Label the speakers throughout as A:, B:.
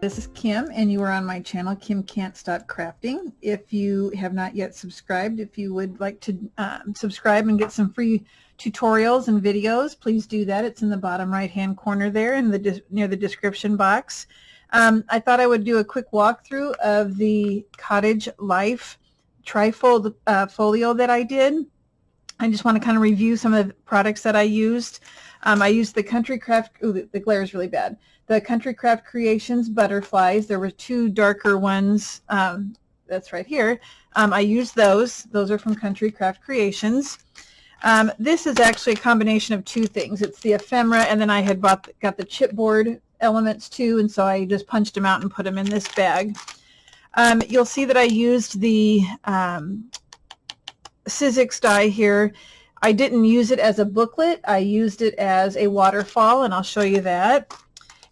A: This is Kim, and you are on my channel, Kim Can't Stop Crafting. If you have not yet subscribed, if you would like to subscribe and get some free tutorials and videos, please do that. It's in the bottom right-hand corner there, in near the description box. I thought I would do a quick walkthrough of the Cottage Life trifold folio that I did. I just want to kind of review some of the products that I used. I used the Country Craft, the glare is really bad. The Country Craft Creations butterflies. There were two darker ones. That's right here. I used those. Those are from Country Craft Creations. This is actually a combination of two things. It's the ephemera, and then I had got the chipboard elements too, and so I just punched them out and put them in this bag. You'll see that I used the Sizzix die here. I didn't use it as a booklet. I used it as a waterfall, and I'll show you that.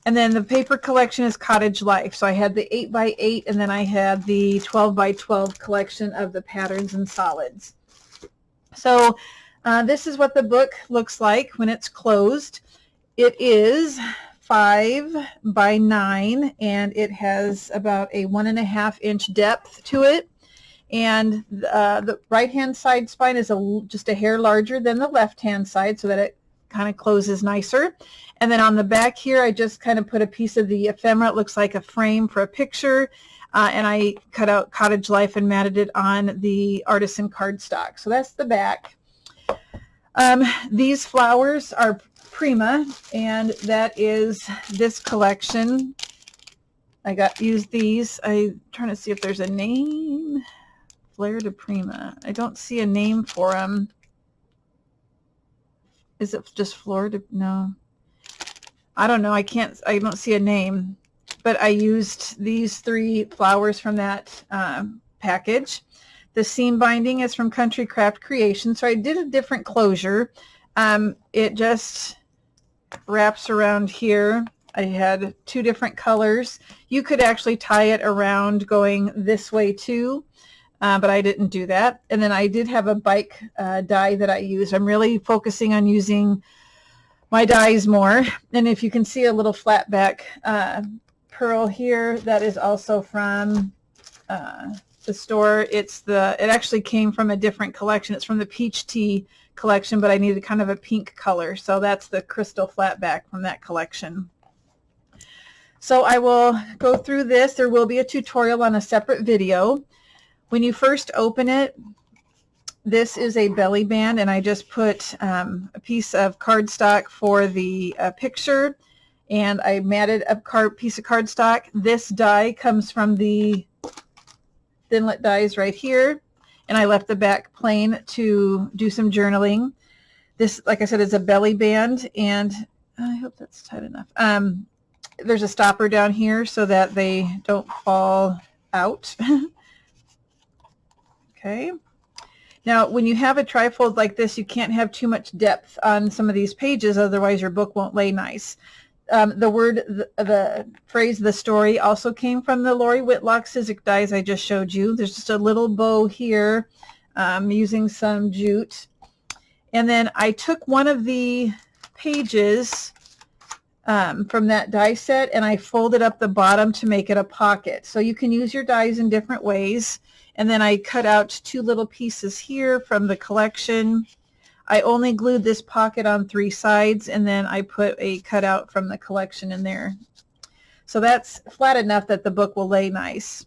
A: And then the paper collection is Cottage Life. So I had the 8x8, and then I had the 12x12 collection of the patterns and solids. So this is what the book looks like when it's closed. It is 5x9, and it has about a 1.5 inch depth to it. And the right-hand side spine is just a hair larger than the left-hand side, so that it kind of closes nicer. And then on the back here, I just kind of put a piece of the ephemera. It looks like a frame for a picture. And I cut out Cottage Life and matted it on the artisan cardstock. So that's the back. These flowers are Prima, and that is this collection. I used these. I'm trying to see if there's a name. Fleur de Prima. I don't see a name for them. Is it just Fleur de? No. I don't know. I don't see a name. But I used these three flowers from that package. The seam binding is from Country Craft Creations. So I did a different closure. It just wraps around here. I had two different colors. You could actually tie it around going this way too. But I didn't do that. And then I did have a bike die that I used. I'm really focusing on using my dies more. And if you can see a little flat back pearl here, that is also from the store. It actually came from a different collection. It's from the Peach Tea collection, but I needed kind of a pink color. So that's the crystal flat back from that collection. So I will go through this. There will be a tutorial on a separate video. When you first open it, this is a belly band, and I just put a piece of cardstock for the picture, and I matted a piece of cardstock. This die comes from the Thinlit dies right here, and I left the back plain to do some journaling. This, like I said, is a belly band, and I hope that's tight enough. There's a stopper down here so that they don't fall out. Okay. Now, when you have a trifold like this, you can't have too much depth on some of these pages, otherwise your book won't lay nice. The phrase, the story, also came from the Lori Whitlock Sizzix dies I just showed you. There's just a little bow here using some jute. And then I took one of the pages from that die set, and I folded up the bottom to make it a pocket. So you can use your dies in different ways. And then I cut out two little pieces here from the collection. I only glued this pocket on 3 sides, and then I put a cutout from the collection in there. So that's flat enough that the book will lay nice.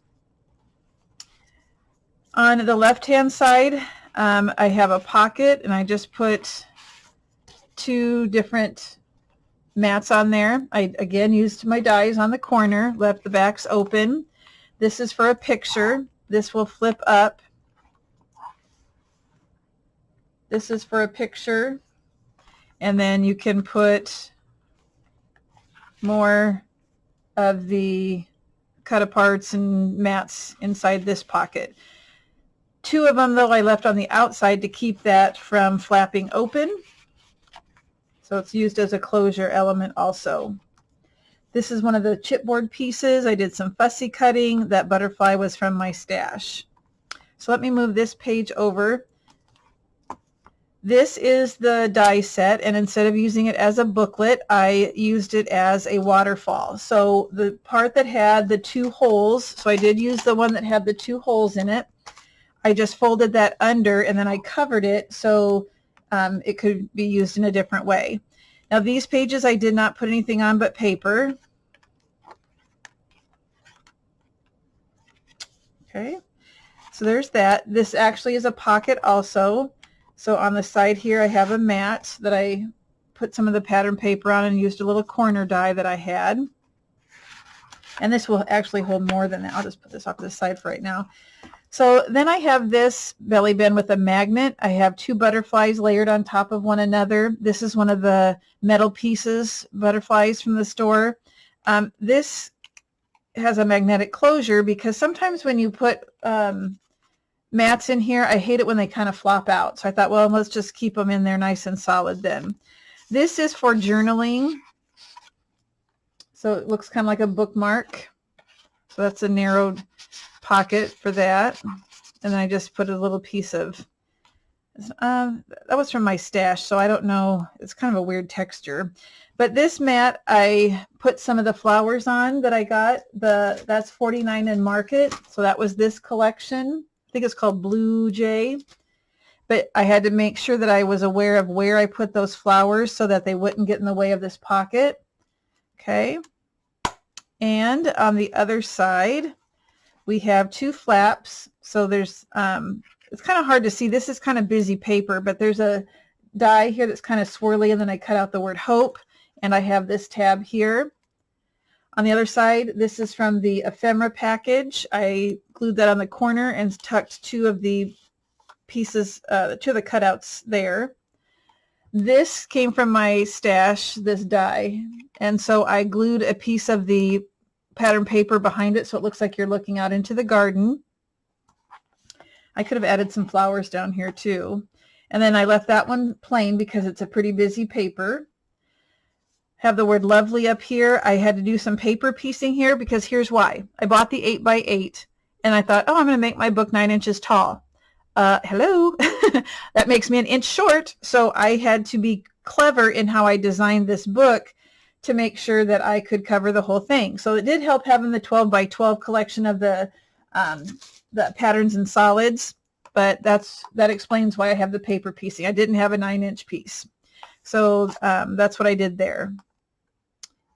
A: On the left-hand side, I have a pocket, and I just put 2 different mats on there. I, again, used my dies on the corner, left the backs open. This is for a picture. This will flip up. This is for a picture. And then you can put more of the cut aparts and mats inside this pocket. 2 of them, though, I left on the outside to keep that from flapping open. So it's used as a closure element also. This is one of the chipboard pieces. I did some fussy cutting. That butterfly was from my stash. So let me move this page over. This is the die set, and instead of using it as a booklet, I used it as a waterfall. So the part that had the 2 holes, so I did use the one that had the 2 holes in it. I just folded that under, and then I covered it so it could be used in a different way. Now these pages I did not put anything on but paper. Okay, so there's that. This actually is a pocket also. So on the side here I have a mat that I put some of the pattern paper on and used a little corner die that I had. And this will actually hold more than that. I'll just put this off to the side for right now. So then I have this belly band with a magnet. I have 2 butterflies layered on top of one another. This is one of the metal pieces butterflies from the store. This has a magnetic closure because sometimes when you put mats in here, I hate it when they kind of flop out. So I thought, well, let's just keep them in there nice and solid then. This is for journaling. So it looks kind of like a bookmark. So that's a narrowed pocket for that. And then I just put a little piece of, that was from my stash, so I don't know. It's kind of a weird texture. But this mat, I put some of the flowers on that I got. That's 49 in Market. So that was this collection. I think it's called Blue Jay. But I had to make sure that I was aware of where I put those flowers so that they wouldn't get in the way of this pocket. Okay. And on the other side, we have 2 flaps. So there's, it's kind of hard to see. This is kind of busy paper, but there's a die here that's kind of swirly, and then I cut out the word hope, and I have this tab here. On the other side, this is from the ephemera package. I glued that on the corner and tucked 2 of the pieces, 2 of the cutouts there. This came from my stash, this die, and so I glued a piece of the pattern paper behind it so it looks like you're looking out into the garden. I could have added some flowers down here too. And then I left that one plain because it's a pretty busy paper. Have the word lovely up here. I had to do some paper piecing here because here's why. I bought the 8x8 and I thought, oh, I'm going to make my book 9 inches tall. Hello, that makes me an inch short. So I had to be clever in how I designed this book to make sure that I could cover the whole thing. So it did help having the 12x12 collection of the patterns and solids, but that explains why I have the paper piecing. I didn't have a 9-inch piece. So that's what I did there.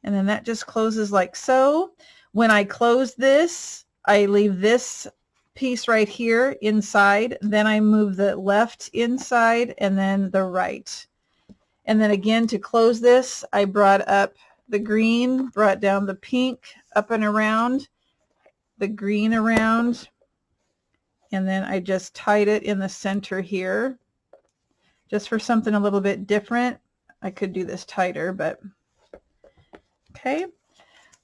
A: And then that just closes like so. When I close this, I leave this piece right here inside, then I move the left inside and then the right. And then again, to close this, I brought up the green, brought down the pink, up and around, the green around, and then I just tied it in the center here. Just for something a little bit different. I could do this tighter, but okay.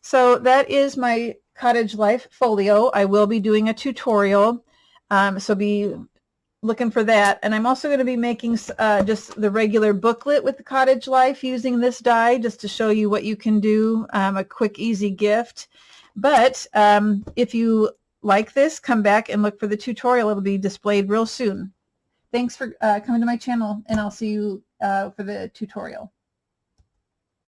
A: So that is my Cottage Life folio. I will be doing a tutorial, so be looking for that. And I'm also going to be making just the regular booklet with the Cottage Life using this die just to show you what you can do, a quick, easy gift. But if you like this, come back and look for the tutorial. It'll be displayed real soon. Thanks for coming to my channel, and I'll see you for the tutorial.